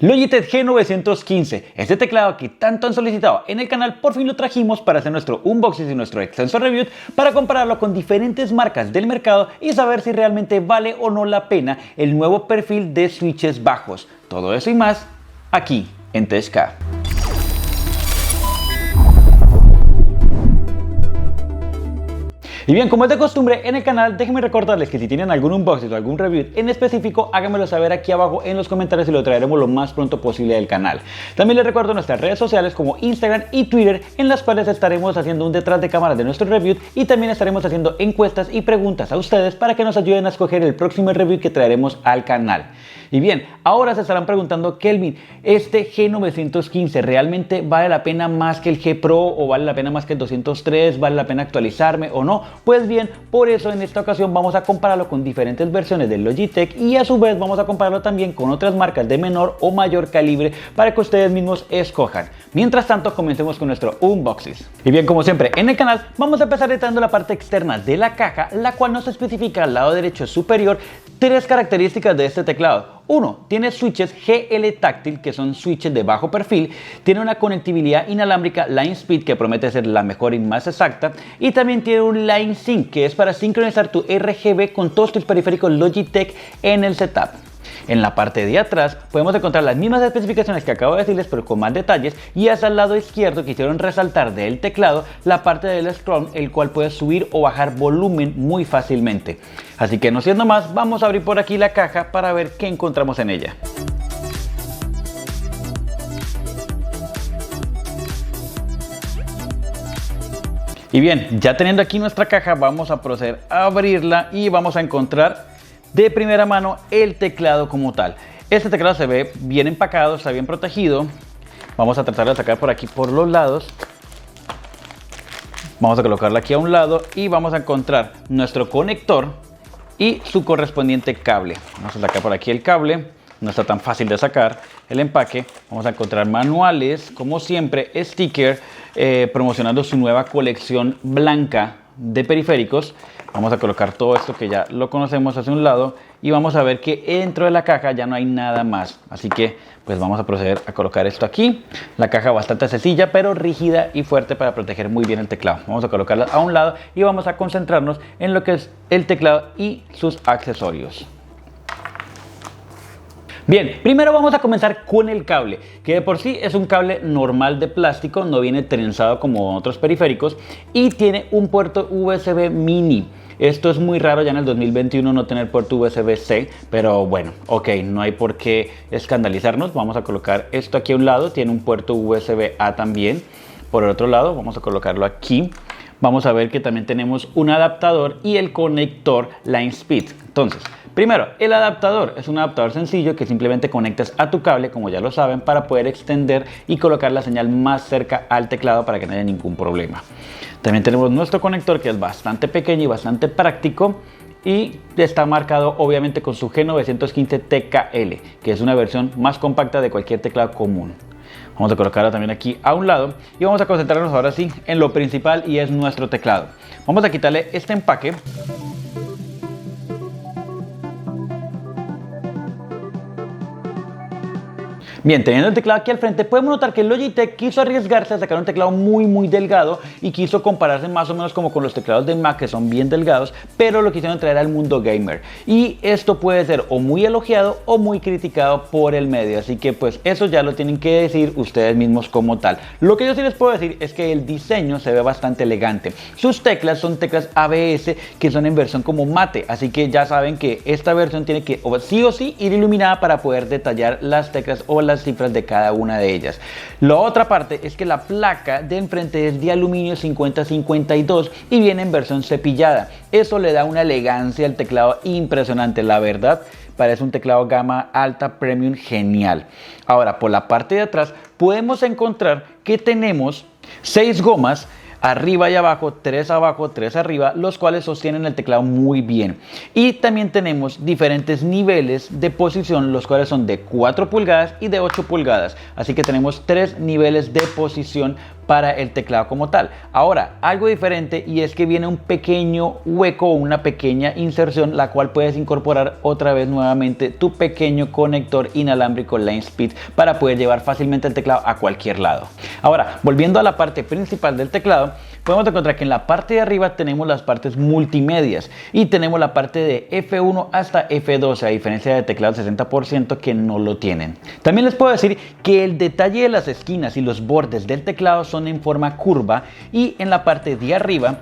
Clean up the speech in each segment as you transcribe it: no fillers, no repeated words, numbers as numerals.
Logitech G915, este teclado que tanto han solicitado en el canal, por fin lo trajimos para hacer nuestro unboxing y nuestro extenso review para compararlo con diferentes marcas del mercado y saber si realmente vale o no la pena el nuevo perfil de switches bajos. Todo eso y más aquí en TechK. Y bien, como es de costumbre en el canal, déjenme recordarles que si tienen algún unboxing o algún review en específico, háganmelo saber aquí abajo en los comentarios y lo traeremos lo más pronto posible del canal. También les recuerdo nuestras redes sociales como Instagram y Twitter, en las cuales estaremos haciendo un detrás de cámaras de nuestro review y también estaremos haciendo encuestas y preguntas a ustedes para que nos ayuden a escoger el próximo review que traeremos al canal. Y bien, ahora se estarán preguntando, Kelvin, ¿este G915 realmente vale la pena más que el G Pro o vale la pena más que el 203? ¿Vale la pena actualizarme o no? Pues bien, por eso en esta ocasión vamos a compararlo con diferentes versiones del Logitech y a su vez vamos a compararlo también con otras marcas de menor o mayor calibre para que ustedes mismos escojan. Mientras tanto, comencemos con nuestro unboxing. Y bien, como siempre en el canal, vamos a empezar detallando la parte externa de la caja, la cual nos especifica al lado derecho superior tres características de este teclado. Uno, tiene switches GL táctil, que son switches de bajo perfil, tiene una conectividad inalámbrica Line Speed que promete ser la mejor y más exacta, y también tiene un Line Sync que es para sincronizar tu RGB con todos tus periféricos Logitech en el setup. En la parte de atrás podemos encontrar las mismas especificaciones que acabo de decirles, pero con más detalles, y hasta el lado izquierdo quisieron resaltar del teclado la parte del scroll, el cual puedes subir o bajar volumen muy fácilmente. Así que no siendo más, vamos a abrir por aquí la caja para ver qué encontramos en ella. Y bien, ya teniendo aquí nuestra caja, vamos a proceder a abrirla y vamos a encontrar de primera mano el teclado como tal. Este teclado se ve bien empacado, está bien protegido. Vamos a tratar de sacar por aquí por los lados. Vamos a colocarlo aquí a un lado y vamos a encontrar nuestro conector y su correspondiente cable. Vamos a sacar por aquí el cable, no está tan fácil de sacar el empaque. Vamos a encontrar manuales, como siempre, sticker promocionando su nueva colección blanca de periféricos. Vamos a colocar todo esto que ya lo conocemos hacia un lado y vamos a ver que dentro de la caja ya no hay nada más. Así que pues vamos a proceder a colocar esto aquí. La caja bastante sencilla pero rígida y fuerte para proteger muy bien el teclado. Vamos a colocarla a un lado y vamos a concentrarnos en lo que es el teclado y sus accesorios. Bien, primero vamos a comenzar con el cable, que de por sí es un cable normal de plástico, no viene trenzado como otros periféricos y tiene un puerto USB mini. Esto es muy raro ya en el 2021 no tener puerto USB-C, pero bueno, ok, no hay por qué escandalizarnos. Vamos a colocar esto aquí a un lado, tiene un puerto USB-A también. Por el otro lado vamos a colocarlo aquí. Vamos a ver que también tenemos un adaptador y el conector Line Speed. Entonces, primero, el adaptador es un adaptador sencillo que simplemente conectas a tu cable, como ya lo saben, para poder extender y colocar la señal más cerca al teclado para que no haya ningún problema. También tenemos nuestro conector, que es bastante pequeño y bastante práctico y está marcado obviamente con su G915 TKL, que es una versión más compacta de cualquier teclado común. Vamos a colocarlo también aquí a un lado y vamos a concentrarnos ahora sí en lo principal, y es nuestro teclado. Vamos a quitarle este empaque. Bien, teniendo el teclado aquí al frente, podemos notar que Logitech quiso arriesgarse a sacar un teclado muy delgado y quiso compararse más o menos como con los teclados de Mac, que son bien delgados, pero lo quisieron traer al mundo gamer. Y esto puede ser o muy elogiado o muy criticado por el medio, así que pues eso ya lo tienen que decir ustedes mismos como tal. Lo que yo sí les puedo decir es que el diseño se ve bastante elegante. Sus teclas son teclas ABS que son en versión como mate, así que ya saben que esta versión tiene que sí o sí ir iluminada para poder detallar las teclas o las cifras de cada una de ellas. La otra parte es que la placa de enfrente es de aluminio 5052 y viene en versión cepillada. Eso le da una elegancia al teclado impresionante, la verdad. Parece un teclado gama alta premium genial. Ahora, por la parte de atrás podemos encontrar que tenemos 6 gomas arriba y abajo, 3 abajo, 3 arriba, los cuales sostienen el teclado muy bien. Y también tenemos diferentes niveles de posición, los cuales son de 4 pulgadas y de 8 pulgadas. Así que tenemos 3 niveles de posición para el teclado como tal. Ahora, algo diferente, y es que viene un pequeño hueco o una pequeña inserción, la cual puedes incorporar otra vez nuevamente tu pequeño conector inalámbrico LineSpeed para poder llevar fácilmente el teclado a cualquier lado. Ahora, volviendo a la parte principal del teclado, podemos encontrar que en la parte de arriba tenemos las partes multimedias y tenemos la parte de F1 hasta F12, a diferencia de teclados 60% que no lo tienen. También les puedo decir que el detalle de las esquinas y los bordes del teclado son en forma curva, y en la parte de arriba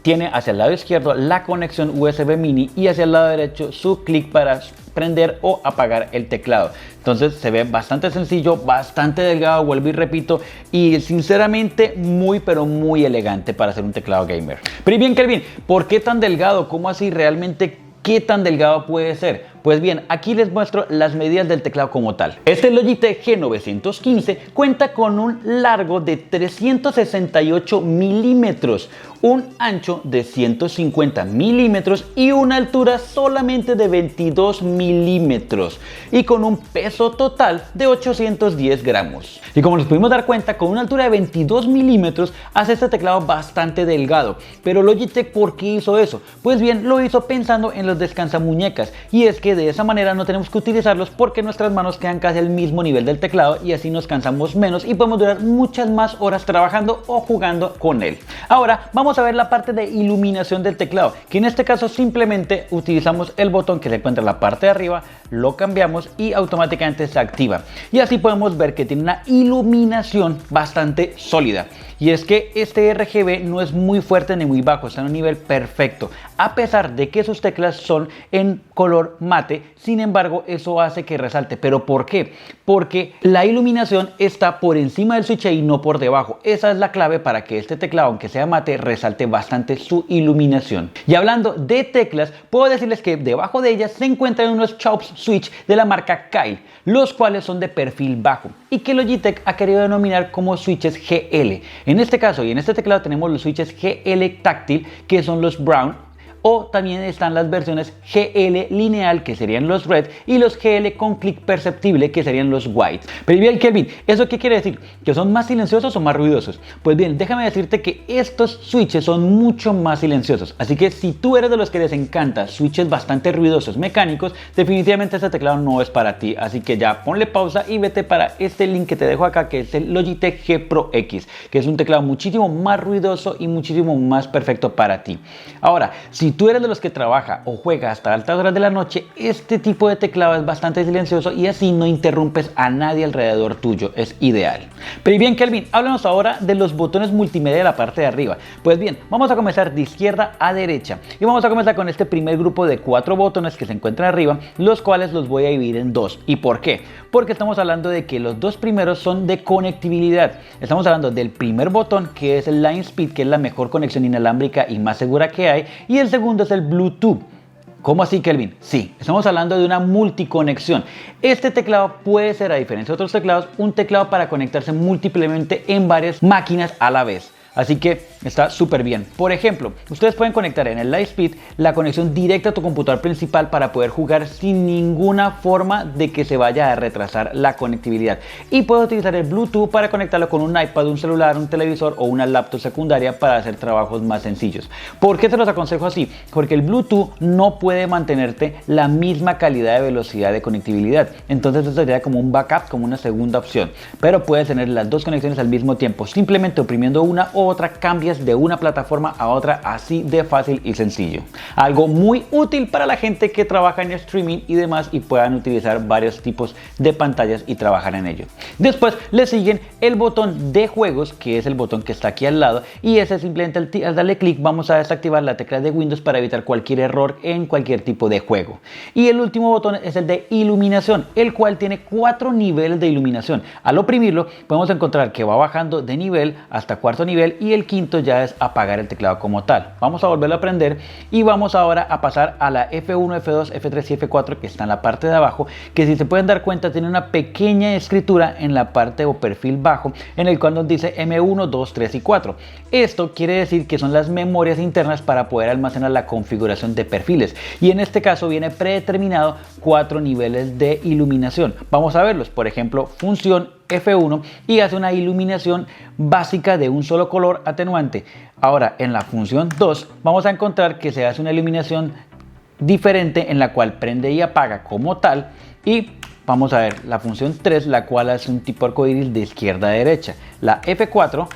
tiene hacia el lado izquierdo la conexión USB mini y hacia el lado derecho su clic para prender o apagar el teclado. Entonces se ve bastante sencillo, bastante delgado, vuelvo y repito, y sinceramente muy pero muy elegante para hacer un teclado gamer. Pero bien, Kelvin, ¿por qué tan delgado? ¿Cómo así? ¿Realmente qué tan delgado puede ser? Pues bien, aquí les muestro las medidas del teclado como tal. Este Logitech G915 cuenta con un largo de 368 milímetros, un ancho de 150 milímetros y una altura solamente de 22 milímetros, y con un peso total de 810 gramos. Y como nos pudimos dar cuenta, con una altura de 22 milímetros hace este teclado bastante delgado. Pero Logitech, ¿por qué hizo eso? Pues bien, lo hizo pensando en los descansamuñecas, y es que de esa manera no tenemos que utilizarlos porque nuestras manos quedan casi al mismo nivel del teclado, y así nos cansamos menos y podemos durar muchas más horas trabajando o jugando con él. Ahora vamos a ver la parte de iluminación del teclado, que en este caso simplemente utilizamos el botón que se encuentra en la parte de arriba, lo cambiamos y automáticamente se activa, y así podemos ver que tiene una iluminación bastante sólida. Y es que este RGB no es muy fuerte ni muy bajo, está en un nivel perfecto, a pesar de que sus teclas son en color mate. Sin embargo, eso hace que resalte. ¿Pero por qué? Porque la iluminación está por encima del switch y no por debajo. Esa es la clave para que este teclado, aunque sea mate, resalte bastante su iluminación. Y hablando de teclas, puedo decirles que debajo de ellas se encuentran unos chops switch de la marca Kyle, los cuales son de perfil bajo y que Logitech ha querido denominar como switches GL. En este caso y en este teclado tenemos los switches GL táctil, que son los brown, o también están las versiones GL lineal, que serían los red, y los GL con clic perceptible, que serían los white. Pero bien, Kelvin, ¿eso qué quiere decir? ¿Que son más silenciosos o más ruidosos? Pues bien, déjame decirte que estos switches son mucho más silenciosos, así que si tú eres de los que les encanta switches bastante ruidosos mecánicos, definitivamente este teclado no es para ti. Así que ya ponle pausa y vete para este link que te dejo acá, que es el Logitech G Pro X, que es un teclado muchísimo más ruidoso y muchísimo más perfecto para ti. Ahora, si tú eres de los que trabaja o juega hasta altas horas de la noche, este tipo de teclado es bastante silencioso y así no interrumpes a nadie alrededor tuyo, es ideal. Pero bien, Kelvin, háblanos ahora de los botones multimedia de la parte de arriba. Pues bien, vamos a comenzar de izquierda a derecha y vamos a comenzar con este primer grupo de 4 botones que se encuentran arriba, los cuales los voy a dividir en dos. ¿Y por qué? Porque estamos hablando de que los dos primeros son de conectividad. Estamos hablando del primer botón, que es el LineSpeed, que es la mejor conexión inalámbrica y más segura que hay, y el segundo es el Bluetooth. ¿Cómo así, Kelvin? Sí, estamos hablando de una multiconexión. Este teclado puede ser, a diferencia de otros teclados, un teclado para conectarse múltiplemente en varias máquinas a la vez. Así que está súper bien. Por ejemplo, ustedes pueden conectar en el LineSpeed la conexión directa a tu computador principal para poder jugar sin ninguna forma de que se vaya a retrasar la conectividad. Y puedes utilizar el Bluetooth para conectarlo con un iPad, un celular, un televisor o una laptop secundaria para hacer trabajos más sencillos. ¿Por qué te los aconsejo así? Porque el Bluetooth no puede mantenerte la misma calidad de velocidad de conectividad. Entonces esto sería como un backup, como una segunda opción. Pero puedes tener las dos conexiones al mismo tiempo, simplemente oprimiendo una o otra cambias de una plataforma a otra, así de fácil y sencillo. Algo muy útil para la gente que trabaja en streaming y demás y puedan utilizar varios tipos de pantallas y trabajar en ello. Después le siguen el botón de juegos, que es el botón que está aquí al lado, y ese simplemente al darle clic vamos a desactivar la tecla de Windows para evitar cualquier error en cualquier tipo de juego. Y el último botón es el de iluminación, el cual tiene 4 niveles de iluminación. Al oprimirlo podemos encontrar que va bajando de nivel hasta cuarto nivel, y el quinto ya es apagar el teclado como tal. Vamos a volverlo a prender y vamos ahora a pasar a la F1, F2, F3 y F4, que está en la parte de abajo, que si se pueden dar cuenta tiene una pequeña escritura en la parte o perfil bajo, en el cual nos dice M1, 2, 3 y 4. Esto quiere decir que son las memorias internas para poder almacenar la configuración de perfiles, y en este caso viene predeterminado 4 niveles de iluminación. Vamos a verlos, por ejemplo, función, F1 y hace una iluminación básica de un solo color atenuante. Ahora en la función 2 vamos a encontrar que se hace una iluminación diferente en la cual prende y apaga como tal, y vamos a ver la función 3, la cual hace un tipo arcoíris de izquierda a derecha. La F4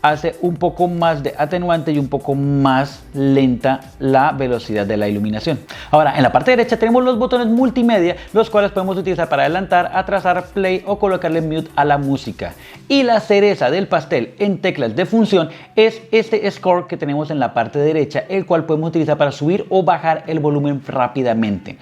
hace un poco más de atenuante y un poco más lenta la velocidad de la iluminación. Ahora en la parte derecha tenemos los botones multimedia, los cuales podemos utilizar para adelantar, atrasar, play o colocarle mute a la música. Y la cereza del pastel en teclas de función es este score que tenemos en la parte derecha, el cual podemos utilizar para subir o bajar el volumen rápidamente.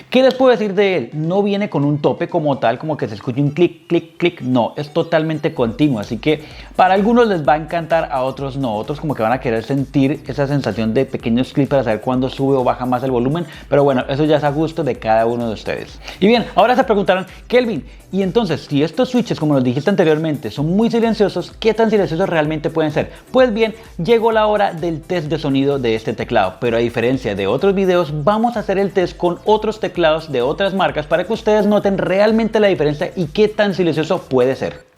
¿Qué les puedo decir de él? No viene con un tope como tal, como que se escuche un clic, clic, clic, no, es totalmente continuo, así que para algunos les va a encantar, a otros no, otros como que van a querer sentir esa sensación de pequeños clics para saber cuándo sube o baja más el volumen, pero bueno, eso ya es a gusto de cada uno de ustedes. Y bien, ahora se preguntarán, Kelvin, y entonces si estos switches, como nos dijiste anteriormente, son muy silenciosos, ¿qué tan silenciosos realmente pueden ser? Pues bien, llegó la hora del test de sonido de este teclado, pero a diferencia de otros videos, vamos a hacer el test con otros teclados de otras marcas para que ustedes noten realmente la diferencia y qué tan silencioso puede ser.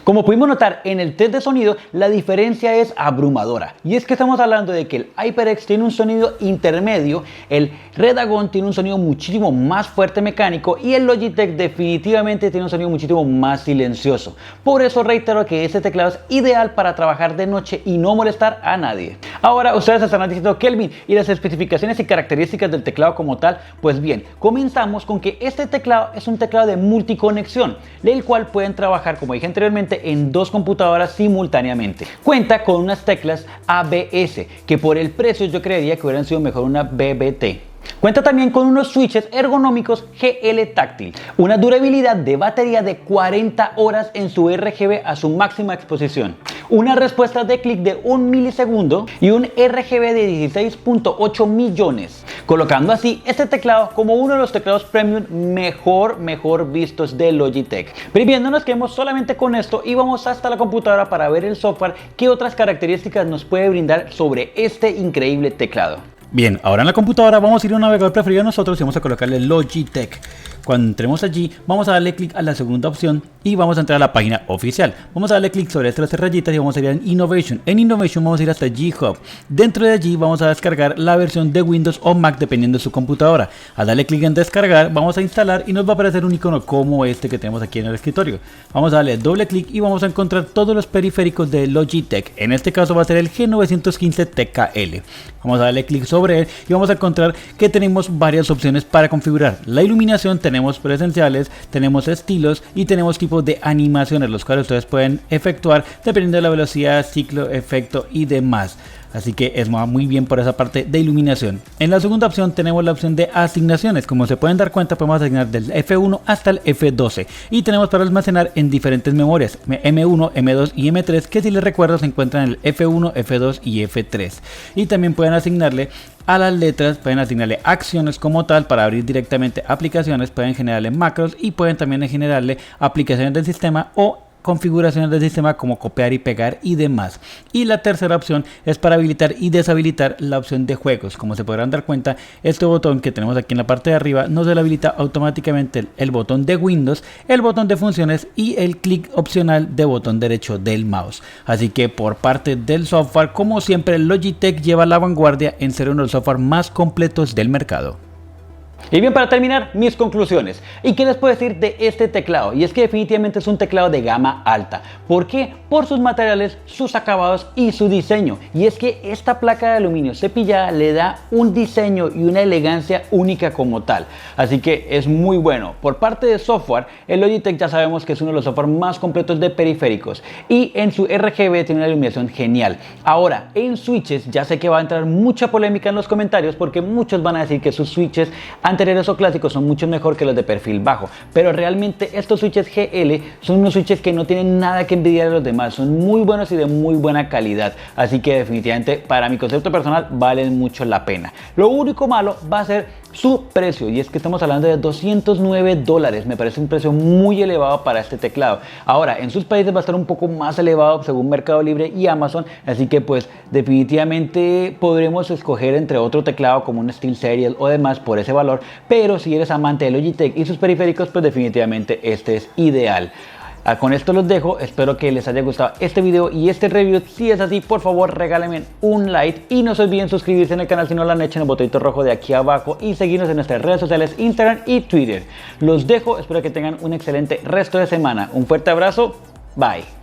Como pudimos notar en el test de sonido, la diferencia es abrumadora. Y es que estamos hablando de que el HyperX tiene un sonido intermedio, el Redagon tiene un sonido muchísimo más fuerte mecánico y el Logitech definitivamente tiene un sonido muchísimo más silencioso. Por eso reitero que este teclado es ideal para trabajar de noche y no molestar a nadie. Ahora ustedes estarán diciendo, Kelvin, ¿y las especificaciones y características del teclado como tal? Pues bien, comenzamos con que este teclado es un teclado de multiconexión, el cual pueden trabajar, como dije anteriormente, en dos computadoras simultáneamente. Cuenta con unas teclas ABS, que por el precio yo creería que hubieran sido mejor una BBT. Cuenta también con unos switches ergonómicos GL táctil, una durabilidad de batería de 40 horas en su RGB a su máxima exposición, una respuesta de clic de 1 milisegundo y un RGB de 16.8 millones, colocando así este teclado como uno de los teclados premium mejor vistos de Logitech. Pero bien, no nos quedemos solamente con esto y vamos hasta la computadora para ver el software, qué otras características nos puede brindar sobre este increíble teclado. Bien, ahora en la computadora vamos a ir a un navegador preferido de nosotros y vamos a colocarle Logitech. Cuando entremos allí, vamos a darle clic a la segunda opción y vamos a entrar a la página oficial. Vamos a darle clic sobre estas tres rayitas y vamos a ir en Innovation. En Innovation vamos a ir hasta G-Hub. Dentro de allí vamos a descargar la versión de Windows o Mac dependiendo de su computadora. Al darle clic en descargar, vamos a instalar y nos va a aparecer un icono como este que tenemos aquí en el escritorio. Vamos a darle doble clic y vamos a encontrar todos los periféricos de Logitech. En este caso va a ser el G915 TKL. Vamos a darle clic sobre él y vamos a encontrar que tenemos varias opciones para configurar. La iluminación, tenemos presenciales, tenemos estilos y tenemos tipos de animaciones, los cuales ustedes pueden efectuar dependiendo de la velocidad, ciclo, efecto y demás. Así que es muy bien por esa parte de iluminación. En la segunda opción tenemos la opción de asignaciones. Como se pueden dar cuenta, podemos asignar del F1 hasta el F12 y tenemos para almacenar en diferentes memorias M1, M2 y M3, que si les recuerdo se encuentran en el F1, F2 y F3. Y también pueden asignarle a las letras, pueden asignarle acciones como tal para abrir directamente aplicaciones, pueden generarle macros y pueden también generarle aplicaciones del sistema o configuraciones del sistema como copiar y pegar y demás. Y la tercera opción es para habilitar y deshabilitar la opción de juegos. Como se podrán dar cuenta, este botón que tenemos aquí en la parte de arriba nos habilita automáticamente el botón de Windows, el botón de funciones y el clic opcional de botón derecho del mouse. Así que por parte del software, como siempre, Logitech lleva la vanguardia en ser uno de los software más completos del mercado. Y bien, para terminar, mis conclusiones. ¿Y qué les puedo decir de este teclado? Y es que definitivamente es un teclado de gama alta. ¿Por qué? Por sus materiales, sus acabados y su diseño. Y es que esta placa de aluminio cepillada le da un diseño y una elegancia única como tal. Así que es muy bueno. Por parte de software, el Logitech ya sabemos que es uno de los software más completos de periféricos. Y en su RGB tiene una iluminación genial. Ahora, en switches ya sé que va a entrar mucha polémica en los comentarios porque muchos van a decir que sus switches anteriores o clásicos son mucho mejor que los de perfil bajo, pero realmente estos switches GL son unos switches que no tienen nada que envidiar a los demás, son muy buenos y de muy buena calidad, así que definitivamente para mi concepto personal valen mucho la pena. Lo único malo va a ser su precio, y es que estamos hablando de $209, me parece un precio muy elevado para este teclado. Ahora, en sus países va a estar un poco más elevado según Mercado Libre y Amazon, así que pues definitivamente podremos escoger entre otro teclado como un SteelSeries o demás por ese valor, pero si eres amante de Logitech y sus periféricos, pues definitivamente este es ideal. Con esto los dejo, espero que les haya gustado este video y este review. Si es así, por favor regálenme un like y no se olviden suscribirse en el canal si no lo han hecho en el botonito rojo de aquí abajo y seguirnos en nuestras redes sociales Instagram y Twitter. Los dejo, espero que tengan un excelente resto de semana. Un fuerte abrazo, bye.